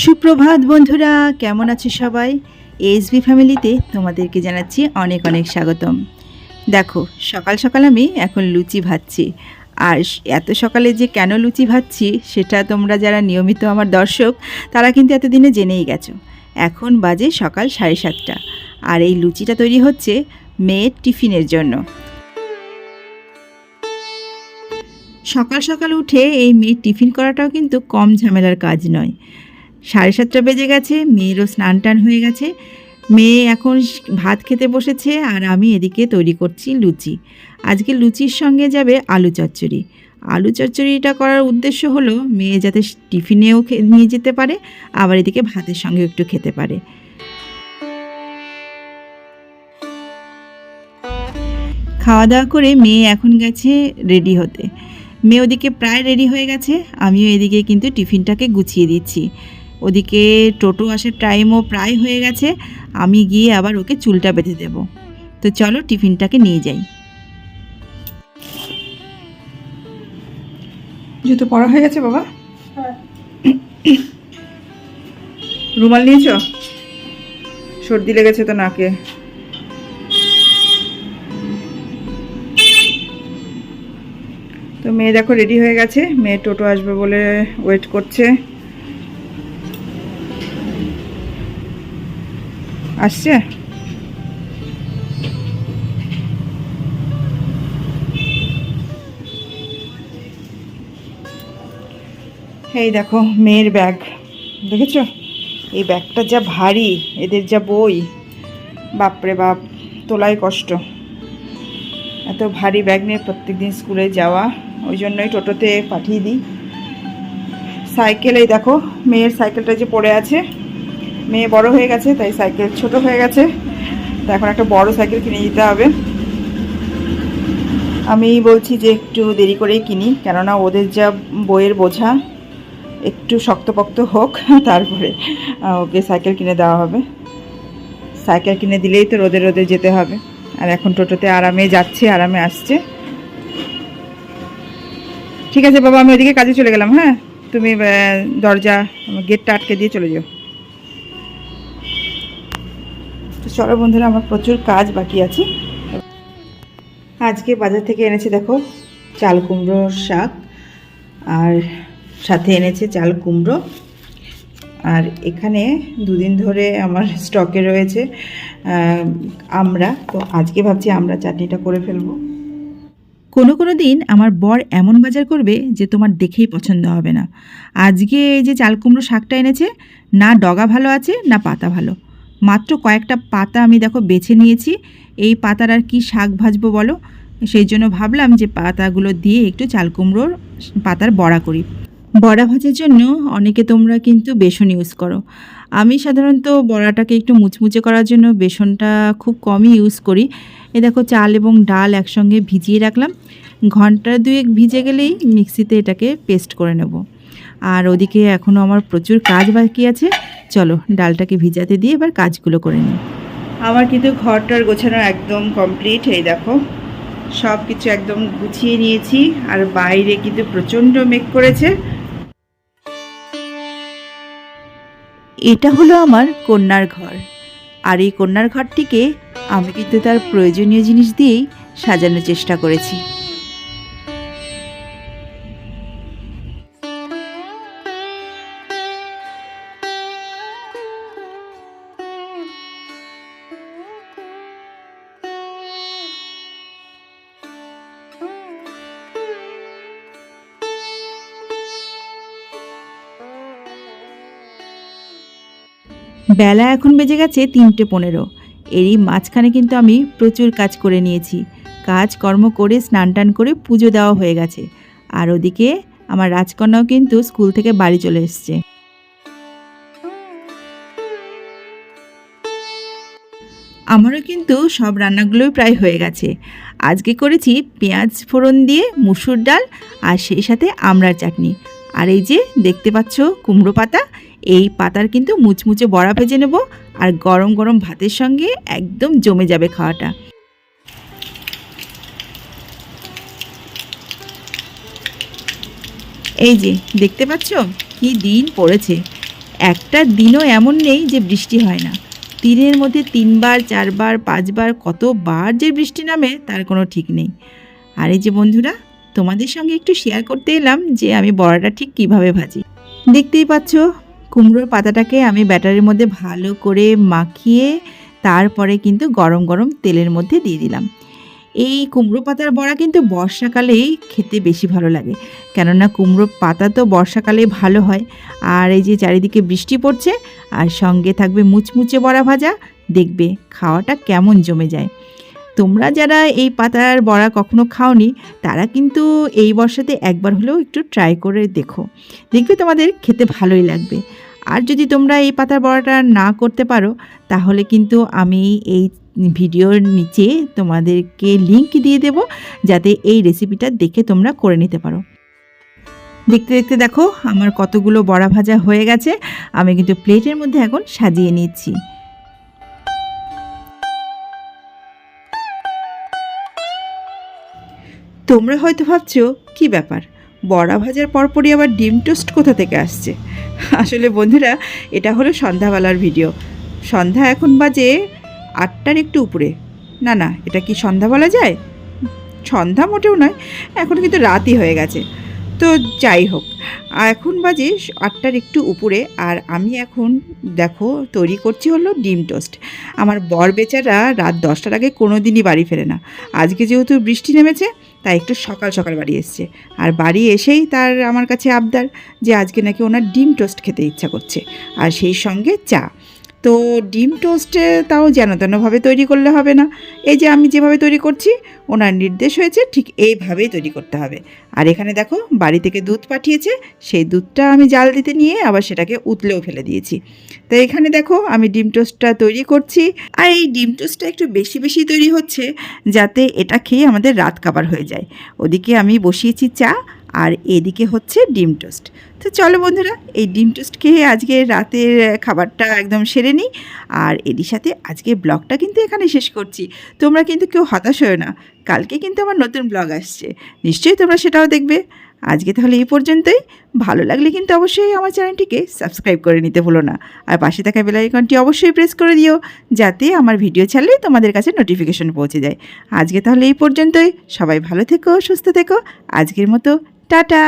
সুপ্রভাত বন্ধুরা, কেমন আছো সবাই? এসবি ফ্যামিলিতে তোমাদেরকে জানাচ্ছি অনেক অনেক স্বাগতম। দেখো, সকাল সকাল আমি এখন লুচি ভাজছি। আর এত সকালে যে কেন লুচি ভাজছি সেটা তোমরা যারা নিয়মিত আমার দর্শক তারা কিন্তু এতদিনে জেনেই গেছো। এখন বাজে সকাল 7:30, আর এই লুচিটা তৈরি হচ্ছে মেয়ের টিফিনের জন্য। সকাল সকাল উঠে এই মেয়ের টিফিন করাটাও কিন্তু কম ঝামেলার কাজ নয়। 7:30 বেজে গেছে, মেয়েরও স্নান টান হয়ে গেছে। মেয়ে এখন ভাত খেতে বসেছে, আর আমি এদিকে তৈরি করছি লুচি। আজকে লুচির সঙ্গে যাবে আলু চচ্চড়ি। আলু চচ্চড়িটা করার উদ্দেশ্য হলো মেয়ে যাতে টিফিনেও নিয়ে যেতে পারে, আবার এদিকে ভাতের সঙ্গেও একটু খেতে পারে। খাওয়া দাওয়া করে মেয়ে এখন গেছে রেডি হতে। মেয়ে ওদিকে প্রায় রেডি হয়ে গেছে, আমিও এদিকে কিন্তু টিফিনটাকে গুছিয়ে দিচ্ছি। ওদিকে টোটো আসার টাইমও প্রায় হয়ে গেছে, আমি গিয়ে আবার ওকে চুলটা বেঁধে দেব। তো চলো টিফিনটাকে নিয়ে যাই। জুতো পরা হয়ে গেছে বাবা? রুমাল নিয়েছ? সর্দি লেগেছে তো নাকে। তো মেয়ে দেখো রেডি হয়ে গেছে, মেয়ে টোটো আসবে বলে ওয়েট করছে। আসছে? এই দেখো মেয়ের ব্যাগ, দেখেছো? এই ব্যাগটা যা ভারী, এদের যা বই, বাপরে বাপ, তোলাই কষ্ট। এত ভারী ব্যাগ নিয়ে প্রত্যেকদিন স্কুলে যাওয়া, ওই জন্যই টোটোতে পাঠিয়ে দিই। সাইকেল, এই দেখো মেয়ের সাইকেলটা যে পড়ে আছে, মেয়ে বড় হয়ে গেছে তাই সাইকেল ছোট হয়ে গেছে, তো এখন একটা বড় সাইকেল কিনে দিতে হবে। আমি বলছি যে একটু দেরি করেই কিনি, কেননা ওদের যা বইয়ের বোঝা, একটু শক্তপোক্ত হোক তারপরে ওকে সাইকেল কিনে দেওয়া হবে। সাইকেল কিনে দিলেই তো রোদে রোদে যেতে হবে, আর এখন টোটোতে আরামে যাচ্ছে, আরামে আসছে। ঠিক আছে বাবা, আমি ওইদিকে কাজে চলে গেলাম। হ্যাঁ, তুমি দরজা গেটটা আটকে দিয়ে চলে যাও। তো চলো বন্ধুরা, আমার প্রচুর কাজ বাকি আছে। আজকে বাজার থেকে এনেছে দেখো চাল কুমড়োর শাক, আর সাথে এনেছে চাল কুমড়ো। আর এখানে দুদিন ধরে আমার স্টকে রয়েছে আমড়া, তো আজকে ভাবছি আমড়া চাটনিটা করে ফেলবো। কোনো কোনো দিন আমার বর এমন বাজার করবে যে তোমার দেখেই পছন্দ হবে না। আজকে এই যে চাল কুমড়ো শাকটা এনেছে, না ডগা ভালো আছে না পাতা ভালো। মাত্র কয়েকটা পাতা আমি দেখো বেছে নিয়েছি। এই পাতার আর কি শাক ভাজবো বলো? সেই জন্য ভাবলাম যে পাতাগুলো দিয়ে একটু চাল কুমড়োর পাতার বড়া করি। বড়া ভাজার জন্য অনেকে তোমরা কিন্তু বেসন ইউজ করো। আমি সাধারণত বড়াটাকে একটু মুচমুচে করার জন্য বেসনটা খুব কমই ইউজ করি। এ দেখো চাল এবং ডাল একসঙ্গে ভিজিয়ে রাখলাম, ঘন্টা দুয়েক ভিজে গেলেই মিক্সিতে এটাকে পেস্ট করে নেব। আর ওদিকে এখনও আমার প্রচুর কাজ বাকি আছে, চলো ডালটাকে ভিজাতে দিয়ে এবার কাজগুলো করে নিই। আমার কিন্তু ঘরটার গোছানো একদম কমপ্লিট। এই দেখো সব কিছু একদম গুছিয়ে নিয়েছি, আর বাইরে কিন্তু প্রচণ্ড মেঘ করেছে। এটা হলো আমার কন্যার ঘর, আর এই কন্যার ঘরটিকে আমি কিন্তু তার প্রয়োজনীয় জিনিস দিয়েই সাজানোর চেষ্টা করেছি। বেলা এখন বেজে গেছে 3:15। এরই মাঝখানে কিন্তু আমি প্রচুর কাজ করে নিয়েছি। কাজকর্ম করে স্নান টান করে পুজো দেওয়া হয়ে গেছে। আর ওদিকে আমার রাজকন্যাও কিন্তু স্কুল থেকে বাড়ি চলে এসছে। আমারও কিন্তু সব রান্নাগুলোই প্রায় হয়ে গেছে। আজকে করেছি পেঁয়াজ ফোড়ন দিয়ে মুসুর ডাল, আর সেই সাথে আমড়ার চাটনি। আর এই যে দেখতে পাচ্ছ কুমড়ো পাতা, এই পাতার কিন্তু মুচমুচে বড়া ভেজে নেব, আর গরম গরম ভাতের সঙ্গে একদম জমে যাবে খাওয়াটা। এই যে দেখতে পাচ্ছ কি দিন পড়েছে। একটা দিনও এমন নেই যে বৃষ্টি হয় না। দিনের মধ্যে 3বার 4বার 5বার কতবার যে বৃষ্টি নামে তার কোনো ঠিক নেই। আর এই যে বন্ধুরা, তোমাদের সঙ্গে একটু শেয়ার করতে এলাম যে আমি বড়াটা ঠিক কিভাবে ভাজি। দেখতেই পাচ্ছ, কুমড়োর পাতাটাকে আমি ব্যাটারের মধ্যে ভালো করে মাখিয়ে তারপরে কিন্তু গরম গরম তেলের মধ্যে দিয়ে দিলাম। এই কুমড়ো পাতার বড়া কিন্তু বর্ষাকালেই খেতে বেশি ভালো লাগে, কেননা কুমড়ো পাতা তো বর্ষাকালেই ভালো হয়। আর এই যে চারিদিকে বৃষ্টি পড়ছে আর সঙ্গে থাকবে মুচমুচে বড়া ভাজা, দেখবে খাওয়াটা কেমন জমে যায়। তোমরা যারা এই পাতার বড়া কখনো খাওনি তারা কিন্তু এই বর্ষাতে একবার হলেও একটু ট্রাই করে দেখো, দেখবে তোমাদের খেতে ভালোই লাগবে। আর যদি তোমরা এই পাতার বড়াটা না করতে পারো তাহলে কিন্তু আমি এই ভিডিওর নিচে তোমাদেরকে লিংক দিয়ে দেব, যাতে এই রেসিপিটা দেখে তোমরা করে নিতে পারো। দেখতে দেখতে দেখো আমার কতগুলো বড়া ভাজা হয়ে গেছে। আমি কিন্তু প্লেটের মধ্যে এখন সাজিয়ে নিচ্ছি। তোমরা হয়তো ভাবছো কি ব্যাপার, বড়া ভাজার পরপরই আবার ডিম টোস্ট কোথা থেকে আসছে। আসলে বন্ধুরা, এটা হলো সন্ধ্যাবেলার ভিডিও। সন্ধ্যা এখন বাজে 8টার একটু উপরে। না না, এটা কি সন্ধ্যা বলা যায়? সন্ধ্যা মোটেও নয়, এখন কিন্তু রাতই হয়ে গেছে। তো যাই হোক, এখন বাজে 8টার একটু উপরে। আর আমি এখন দেখো তৈরি করছি হলো ডিম টোস্ট। আমার বর বেচারা রাত 10টার আগে কোনো দিনই বাড়ি ফেরে না। আজকে যেহেতু বৃষ্টি নেমেছে তাই একটু সকাল সকাল বাড়ি এসছে। আর বাড়ি এসেই তার আমার কাছে আবদার যে আজকে নাকি ওনার ডিম টোস্ট খেতে ইচ্ছা করছে, আর সেই সঙ্গে চা। তো ডিম টোস্টে তাও যেন তেনভাবে তৈরি করলে হবে না। এই যে আমি যেভাবে তৈরি করছি, ওনার নির্দেশ হয়েছে ঠিক এইভাবেই তৈরি করতে হবে। আর এখানে দেখো বাড়ি থেকে দুধ পাঠিয়েছে, সেই দুধটা আমি জাল দিতে নিয়ে আবার সেটাকে উতলেও ফেলে দিয়েছি। তো এখানে দেখো আমি ডিম টোস্টটা তৈরি করছি। আর এই ডিম টোস্টটা একটু বেশি বেশি তৈরি হচ্ছে যাতে এটা খেয়ে আমাদের রাত কাবার হয়ে যায়। ওদিকে আমি বসিয়েছি চা, আর এদিকে হচ্ছে ডিম টোস্ট। তো চলো বন্ধুরা, এই ডিম টোস্ট খেয়ে আজকে রাতের খাবারটা একদম সেরে নিই। আর এরই সাথে আজকে ব্লগটা কিন্তু এখানে শেষ করছি। তোমরা কিন্তু কেউ হতাশ হও না, কালকে কিন্তু আমার নতুন ব্লগ আসছে, নিশ্চয়ই তোমরা সেটাও দেখবে। আজকে তাহলে এই পর্যন্তই। ভালো লাগলে কিন্তু অবশ্যই আমার চ্যানেলটিকে সাবস্ক্রাইব করে নিতে ভুলো না। আর পাশে থাকা বেল আইকনটি অবশ্যই প্রেস করে দিও, যাতে আমার ভিডিও ছাড়লে তোমাদের কাছে নোটিফিকেশন পৌঁছে যায়। আজকে তাহলে এই পর্যন্তই। সবাই ভালো থেকো, সুস্থ থেকো। আজকের মতো টাটা।